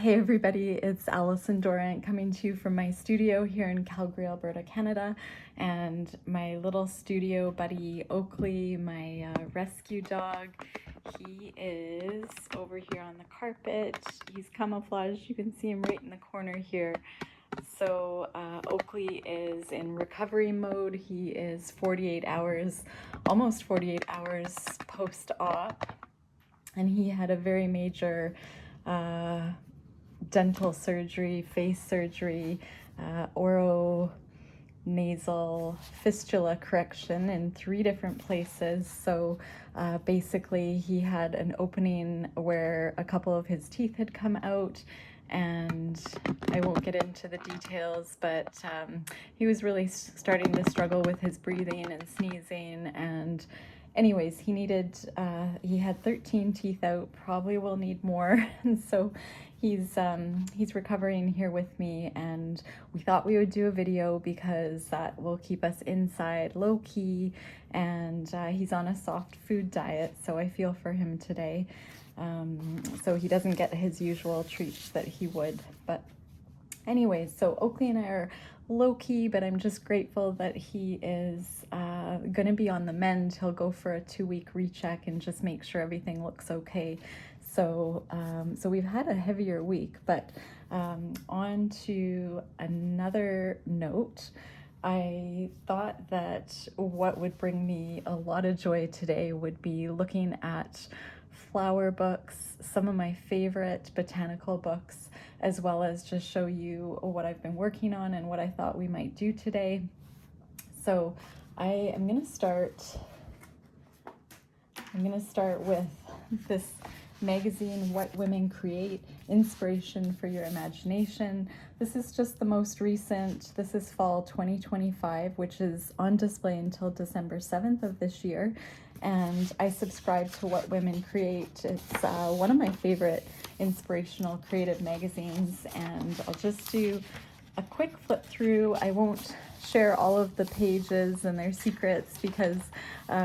Hey everybody, it's Allison Dawrant coming to you from my studio here in Calgary, Alberta, Canada, and my little studio buddy Oakley, my rescue dog, he is over here on the carpet. He's camouflaged, you can see him right in the corner here. So Oakley is in recovery mode. He is 48 hours, almost 48 hours post-op, and he had a very major dental surgery, face surgery, oronasal fistula correction in 3 different places. So basically he had an opening where a couple of his teeth had come out, and I won't get into the details, but he was really starting to struggle with his breathing and sneezing, and anyways, he had 13 teeth out, probably will need more, and so he's recovering here with me, and we thought we would do a video because that will keep us inside low-key, and he's on a soft food diet, so I feel for him today. So he doesn't get his usual treats that he would, but anyways, so Oakley and I are low-key, but I'm just grateful that he is going to be on the mend. He'll go for a 2-week recheck and just make sure everything looks okay. So so we've had a heavier week, but on to another note. I thought that what would bring me a lot of joy today would be looking at flower books, some of my favorite botanical books, as well as just show you what I've been working on and what I thought we might do today. So I am going to start with this magazine, What Women Create, Inspiration for Your Imagination. This is just the most recent. This is fall 2025, which is on display until December 7th of this year. And I subscribe to What Women Create. It's one of my favorite inspirational creative magazines, and I'll just do a quick flip through. I won't share all of the pages and their secrets because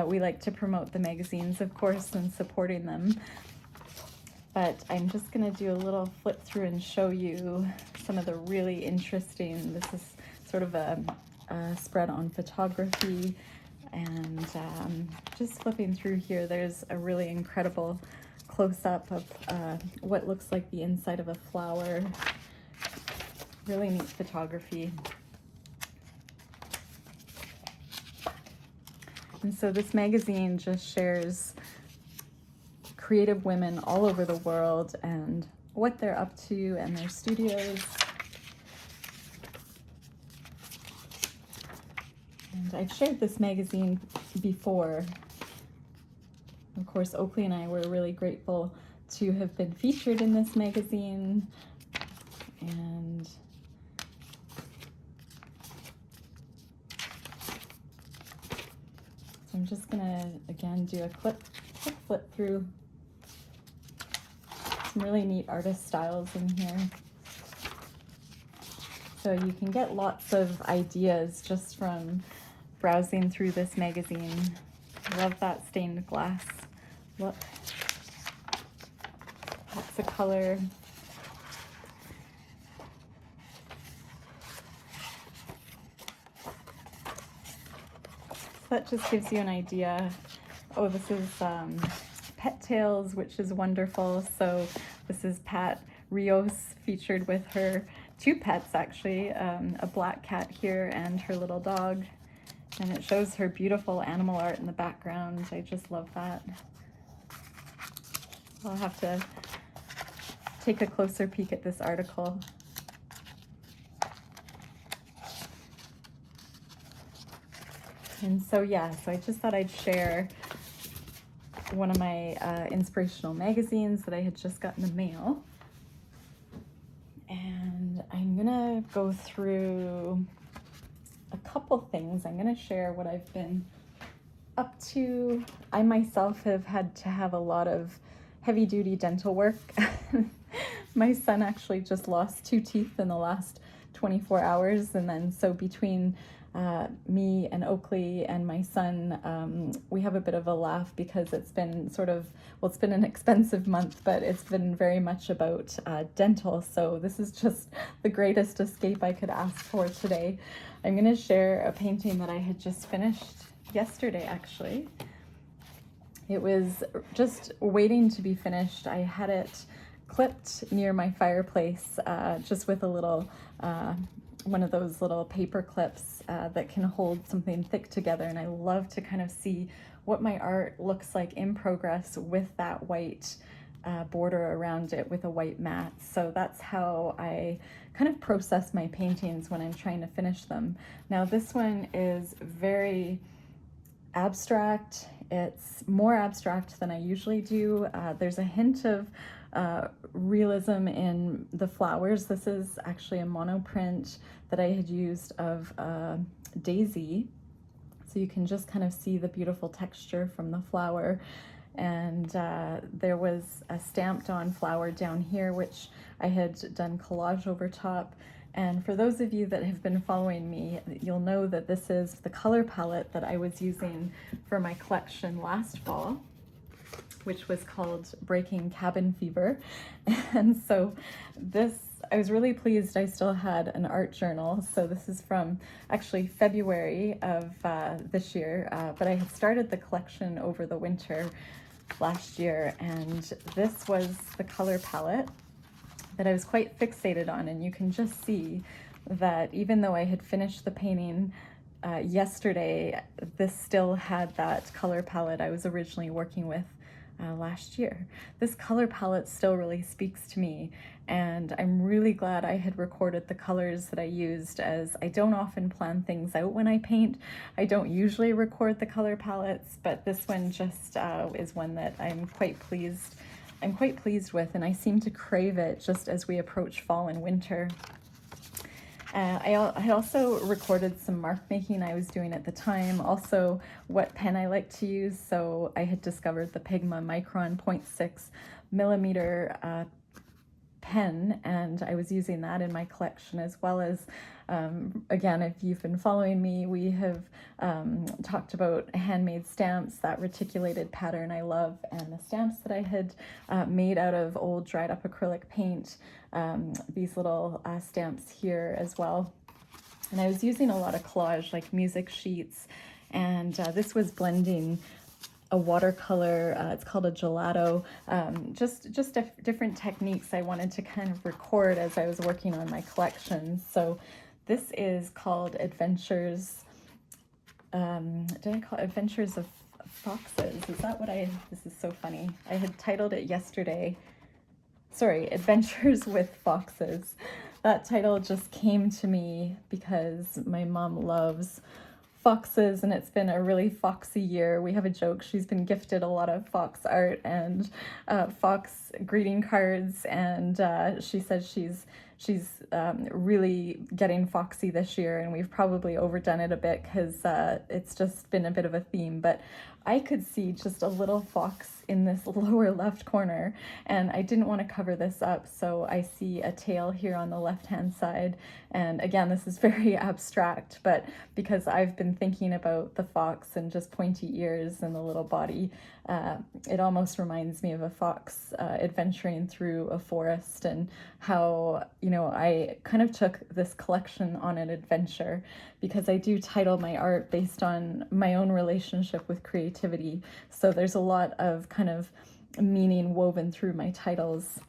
we like to promote the magazines, of course, and supporting them. But I'm just going to do a little flip through and show you some of the really interesting, this is sort of a spread on photography, and just flipping through here, there's a really incredible close-up of what looks like the inside of a flower. Really neat photography. And so this magazine just shares creative women all over the world and what they're up to and their studios. And I've shared this magazine before. Of course, Oakley and I were really grateful to have been featured in this magazine. And so I'm just gonna, again, do a quick flip through. Some really neat artist styles in here. So you can get lots of ideas just from browsing through this magazine. I love that stained glass look. Lots of color. So that just gives you an idea. Oh, this is Pet Tales, which is wonderful. So this is Pat Rios featured with her 2 pets, actually, a black cat here and her little dog. And it shows her beautiful animal art in the background. I just love that. I'll have to take a closer peek at this article. And so, yeah, so I just thought I'd share one of my inspirational magazines that I had just got in the mail. And I'm gonna go through a couple things. I'm gonna share what I've been up to. I myself have had to have a lot of heavy-duty dental work. My son actually just lost 2 teeth in the last 24 hours, and then so between me and Oakley and my son, we have a bit of a laugh because it's been it's been an expensive month, but it's been very much about dental. So this is just the greatest escape I could ask for today. I'm going to share a painting that I had just finished yesterday, actually. It was just waiting to be finished. I had it clipped near my fireplace, just with a little one of those little paper clips that can hold something thick together, and I love to kind of see what my art looks like in progress with that white border around it with a white mat. So that's how I kind of process my paintings when I'm trying to finish them. Now this one is very abstract. It's more abstract than I usually do. There's a hint of realism in the flowers. This is actually a monoprint that I had used of daisy. So you can just kind of see the beautiful texture from the flower. And there was a stamped on flower down here, which I had done collage over top. And for those of you that have been following me, you'll know that this is the color palette that I was using for my collection last fall, which was called Breaking Cabin Fever. And so I was really pleased I still had an art journal. So this is from actually February of this year, but I had started the collection over the winter last year, and this was the color palette that I was quite fixated on. And you can just see that even though I had finished the painting yesterday, this still had that color palette I was originally working with last year. This color palette still really speaks to me, and I'm really glad I had recorded the colors that I used, as I don't often plan things out when I paint. I don't usually record the color palettes, but this one just is one that I'm quite pleased with, and I seem to crave it just as we approach fall and winter. I had also recorded some mark making I was doing at the time, also what pen I like to use. So I had discovered the Pigma Micron 0.6 millimeter pen, and I was using that in my collection, as well as again, if you've been following me, we have talked about handmade stamps, that reticulated pattern I love, and the stamps that I had made out of old dried up acrylic paint, these little stamps here as well. And I was using a lot of collage, like music sheets, and this was blending a watercolor, it's called a gelato, just different techniques I wanted to kind of record as I was working on my collection. So this is called Adventures, did I call it Adventures of Foxes? Is that what this is so funny. I had titled it yesterday, sorry, Adventures with Foxes. That title just came to me because my mom loves foxes, and it's been a really foxy year. We have a joke, she's been gifted a lot of fox art and fox greeting cards, and she says she's really getting foxy this year, and we've probably overdone it a bit because it's just been a bit of a theme. But I could see just a little fox in this lower left corner, and I didn't want to cover this up, so I see a tail here on the left hand side. And again, this is very abstract, but because I've been thinking about the fox and just pointy ears and the little body, it almost reminds me of a fox adventuring through a forest, and how, you know, I kind of took this collection on an adventure, because I do title my art based on my own relationship with creativity. So there's a lot of kind of meaning woven through my titles.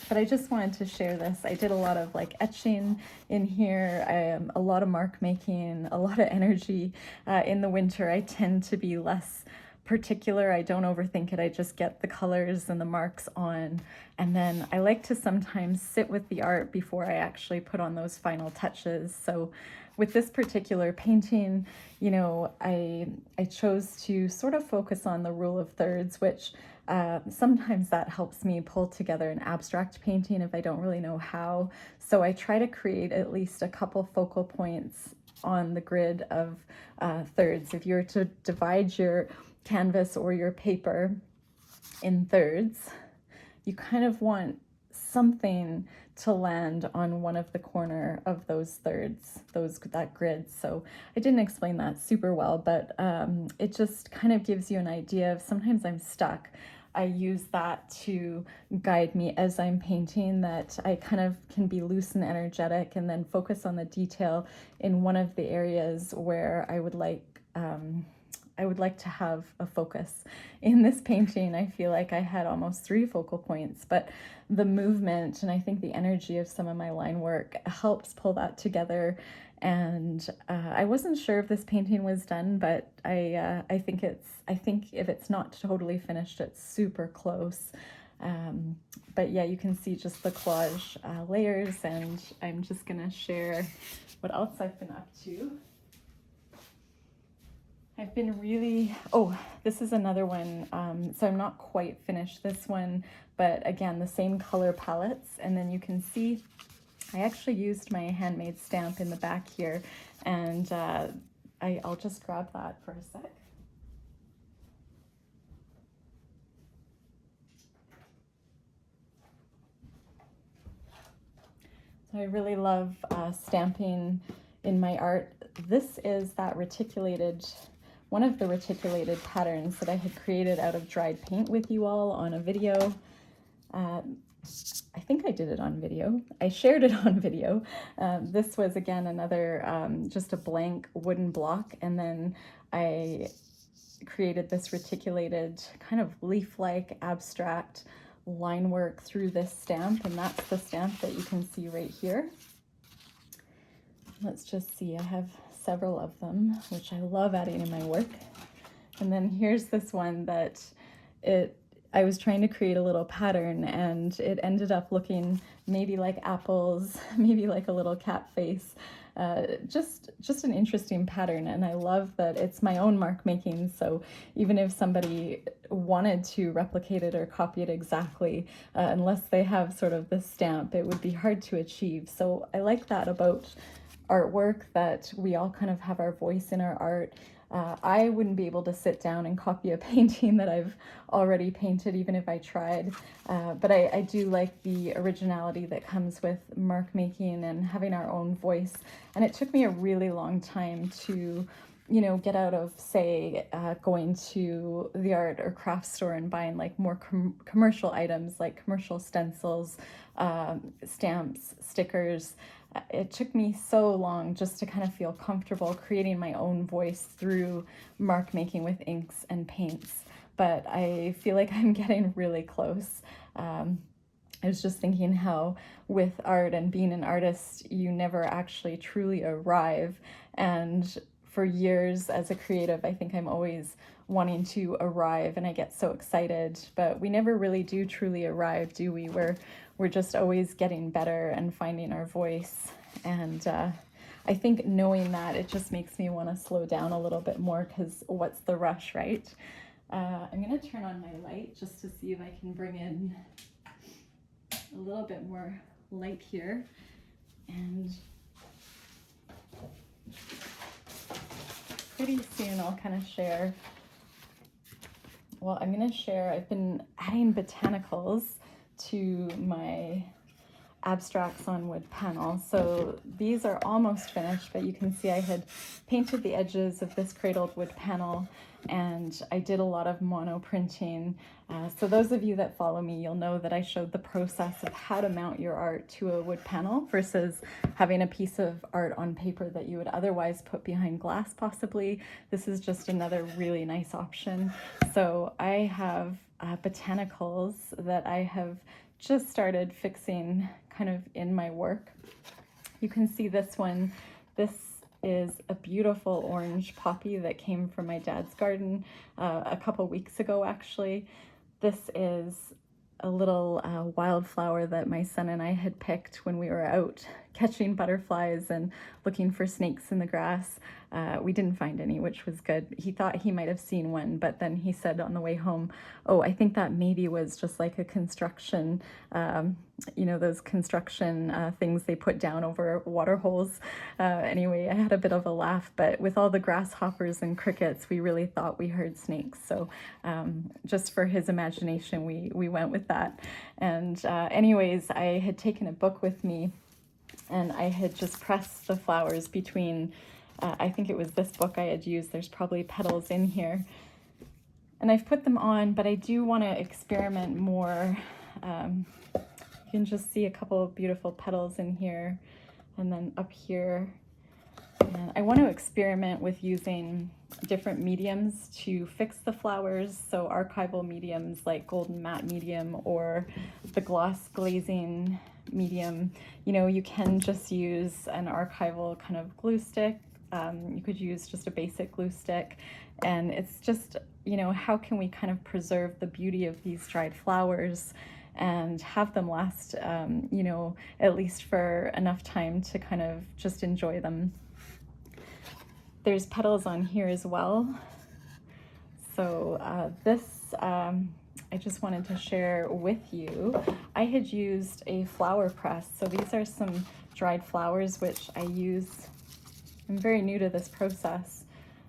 But I just wanted to share this. I did a lot of like etching in here, a lot of mark making, a lot of energy. In the winter, I tend to be less particular. I don't overthink it. I just get the colors and the marks on. And then I like to sometimes sit with the art before I actually put on those final touches. So with this particular painting, you know, I chose to sort of focus on the rule of thirds, which sometimes that helps me pull together an abstract painting if I don't really know how. So I try to create at least a couple focal points on the grid of thirds. If you're to divide your canvas or your paper in thirds, you kind of want something to land on one of the corner of those thirds, that grid. So I didn't explain that super well, but it just kind of gives you an idea of sometimes I'm stuck. I use that to guide me as I'm painting, that I kind of can be loose and energetic and then focus on the detail in one of the areas where I would like to have a focus. In this painting, I feel like I had almost 3 focal points, but the movement and I think the energy of some of my line work helps pull that together. And I wasn't sure if this painting was done, but I think if it's not totally finished, it's super close. But yeah, you can see just the collage layers, and I'm just gonna share what else I've been up to. I've been really, this is another one. So I'm not quite finished this one, but again, the same color palettes. And then you can see I actually used my handmade stamp in the back here, and I'll just grab that for a sec. So I really love stamping in my art. This is that one of the reticulated patterns that I had created out of dried paint with you all on a video. I think I did it on video. I shared it on video. This was again another just a blank wooden block, and then I created this reticulated kind of leaf-like abstract line work through this stamp, and that's the stamp that you can see right here. Let's just see, I have several of them, which I love adding in my work. And then here's this one that I was trying to create a little pattern, and it ended up looking maybe like apples, maybe like a little cat face. Just an interesting pattern, and I love that it's my own mark making, so even if somebody wanted to replicate it or copy it exactly, unless they have sort of this stamp, it would be hard to achieve. So I like that about artwork, that we all kind of have our voice in our art. I wouldn't be able to sit down and copy a painting that I've already painted, even if I tried. But I do like the originality that comes with mark making and having our own voice. And it took me a really long time to, get out of, say, going to the art or craft store and buying like more commercial items, like commercial stencils, stamps, stickers. It took me so long just to kind of feel comfortable creating my own voice through mark making with inks and paints. But I feel like I'm getting really close. I was just thinking how with art and being an artist, you never actually truly arrive. And for years as a creative, I think I'm always wanting to arrive, and I get so excited, but we never really do truly arrive, do we? We're just always getting better and finding our voice. And I think knowing that, it just makes me want to slow down a little bit more, because what's the rush, right? I'm going to turn on my light just to see if I can bring in a little bit more light here. And pretty soon I'll kind of share. Well, I'm going to share, I've been adding botanicals to my abstracts on wood panel. So these are almost finished, but you can see I had painted the edges of this cradled wood panel, and I did a lot of mono printing. So those of you that follow me, you'll know that I showed the process of how to mount your art to a wood panel versus having a piece of art on paper that you would otherwise put behind glass possibly. This is just another really nice option. So I have botanicals that I have just started fixing kind of in my work. You can see this one. This is a beautiful orange poppy that came from my dad's garden a couple weeks ago, actually. This is a little wildflower that my son and I had picked when we were out catching butterflies and looking for snakes in the grass. We didn't find any, which was good. He thought he might have seen one, but then he said on the way home, oh, I think that maybe was just like a construction, you know, those construction things they put down over water holes. Anyway, I had a bit of a laugh, but with all the grasshoppers and crickets, we really thought we heard snakes. So just for his imagination, we went with that. And anyways, I had taken a book with me, and I had just pressed the flowers between, I think it was this book I had used. There's probably petals in here. And I've put them on, but I do want to experiment more. You can just see a couple of beautiful petals in here, and then up here. And I want to experiment with using different mediums to fix the flowers. So archival mediums like golden matte medium or the gloss glazing medium. You know, you can just use an archival kind of glue stick. You could use just a basic glue stick. And it's just, you know, how can we kind of preserve the beauty of these dried flowers and have them last, you know, at least for enough time to kind of just enjoy them. There's petals on here as well. So this, I just wanted to share with you. I had used a flower press. So these are some dried flowers, which I use. I'm very new to this process.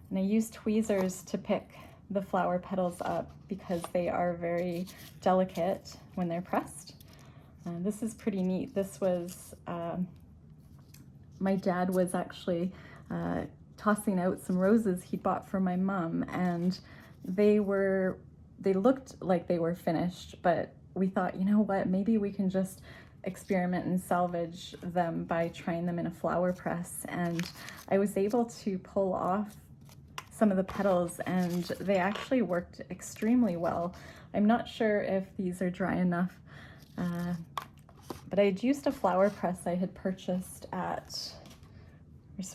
And I use tweezers to pick the flower petals up because they are very delicate when they're pressed. This is pretty neat. This was, my dad was actually tossing out some roses he'd bought for my mom, and they looked like they were finished, but we thought, you know what, maybe we can just experiment and salvage them by trying them in a flower press. And I was able to pull off some of the petals, and they actually worked extremely well. I'm not sure if these are dry enough, but I had used a flower press I had purchased at, this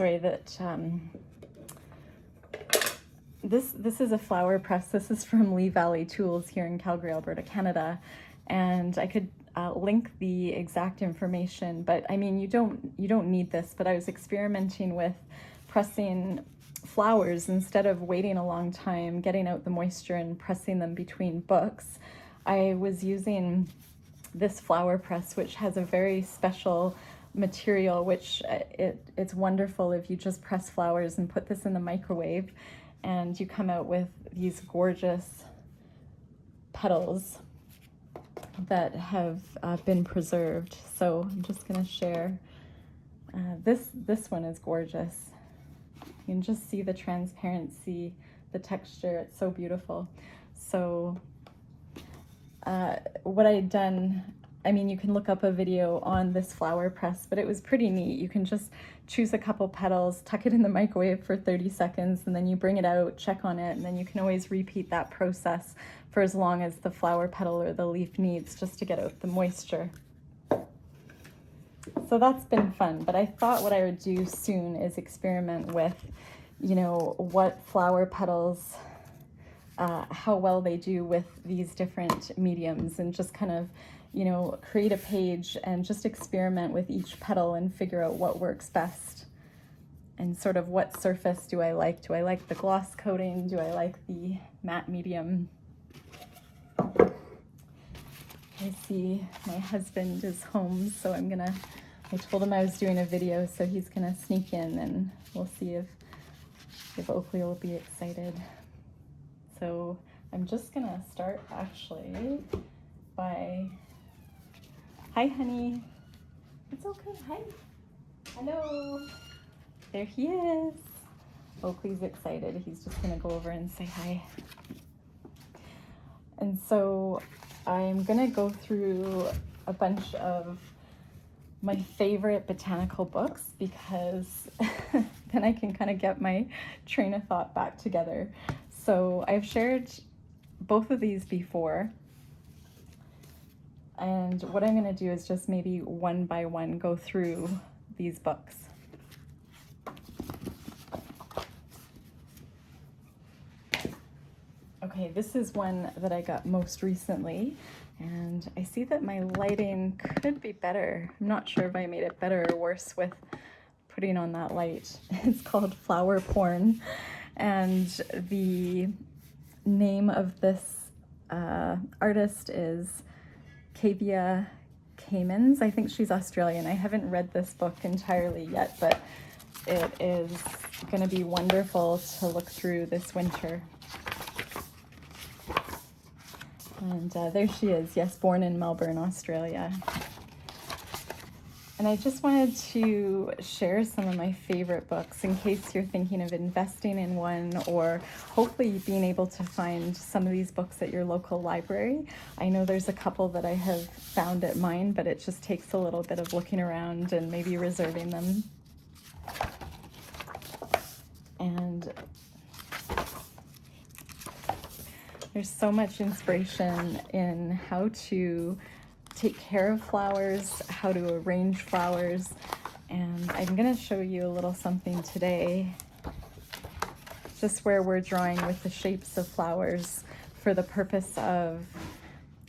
is a flower press. This is from Lee Valley Tools here in Calgary, Alberta, Canada, and I could link the exact information, but I mean, you don't need this, but I was experimenting with pressing flowers instead of waiting a long time, getting out the moisture and pressing them between books. I was using this flower press, which has a very special material, which it's wonderful if you just press flowers and put this in the microwave, and you come out with these gorgeous petals that have been preserved. So I'm just going to share. This one is gorgeous. You can just see the transparency, the texture. It's so beautiful. So what I had done, I mean, you can look up a video on this flower press, but it was pretty neat. You can just choose a couple petals, tuck it in the microwave for 30 seconds, and then you bring it out, check on it, and then you can always repeat that process for as long as the flower petal or the leaf needs, just to get out the moisture. So that's been fun, but I thought what I would do soon is experiment with, you know, what flower petals, how well they do with these different mediums, and just kind of, you know, create a page and just experiment with each petal and figure out what works best. And sort of what surface do I like? Do I like the gloss coating? Do I like the matte medium? I see my husband is home, so I told him I was doing a video, so he's gonna sneak in, and we'll see if Oakley will be excited. So I'm just gonna start actually by, hi honey, it's okay, hi, hello, there he is. Oakley's excited, he's just gonna go over and say hi. And so I'm gonna go through a bunch of my favorite botanical books, because then I can kind of get my train of thought back together. So I've shared both of these before, and what I'm going to do is just maybe one by one go through these books. Okay, this is one that I got most recently. And I see that my lighting could be better. I'm not sure if I made it better or worse with putting on that light. It's called Flower Porn, and the name of this artist is Kaiva Kaimins. I think she's Australian. I haven't read this book entirely yet, but it is going to be wonderful to look through this winter. And there she is, yes, born in Melbourne, Australia. And I just wanted to share some of my favorite books in case you're thinking of investing in one, or hopefully being able to find some of these books at your local library. I know there's a couple that I have found at mine, but it just takes a little bit of looking around and maybe reserving them. And there's so much inspiration in how to take care of flowers, how to arrange flowers, and I'm going to show you a little something today, just where we're drawing with the shapes of flowers for the purpose of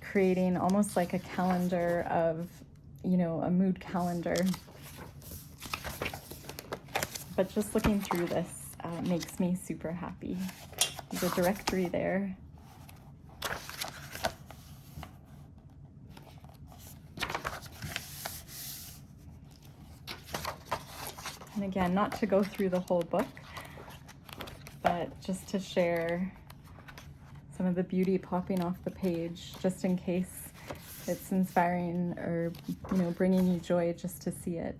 creating almost like a calendar of, you know, a mood calendar. But just looking through this makes me super happy. There's a directory there. And again, not to go through the whole book, but just to share some of the beauty popping off the page, just in case it's inspiring or, you know, bringing you joy just to see it.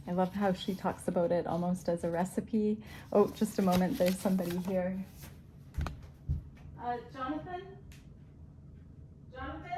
I love how she talks about it almost as a recipe. Oh, just a moment, there's somebody here. Jonathan? Jonathan?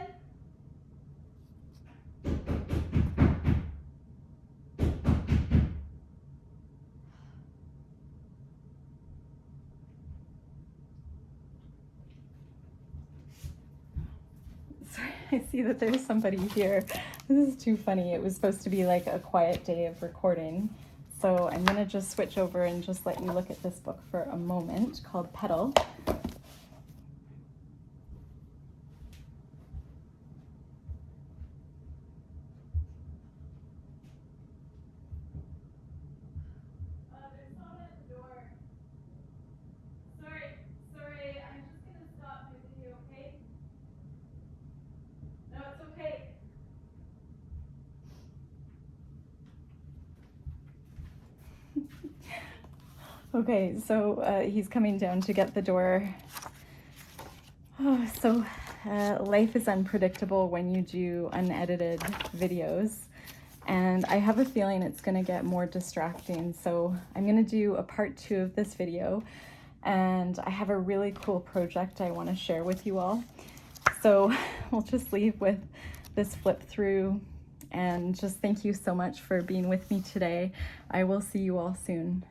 Sorry, I see that there's somebody here. This is too funny. It was supposed to be like a quiet day of recording. So I'm gonna just switch over and just let you look at this book for a moment, called Petal. Okay, so he's coming down to get the door. Oh, so life is unpredictable when you do unedited videos, and I have a feeling it's going to get more distracting. So I'm going to do a part 2 of this video, and I have a really cool project I want to share with you all. So we'll just leave with this flip through, and just thank you so much for being with me today. I will see you all soon.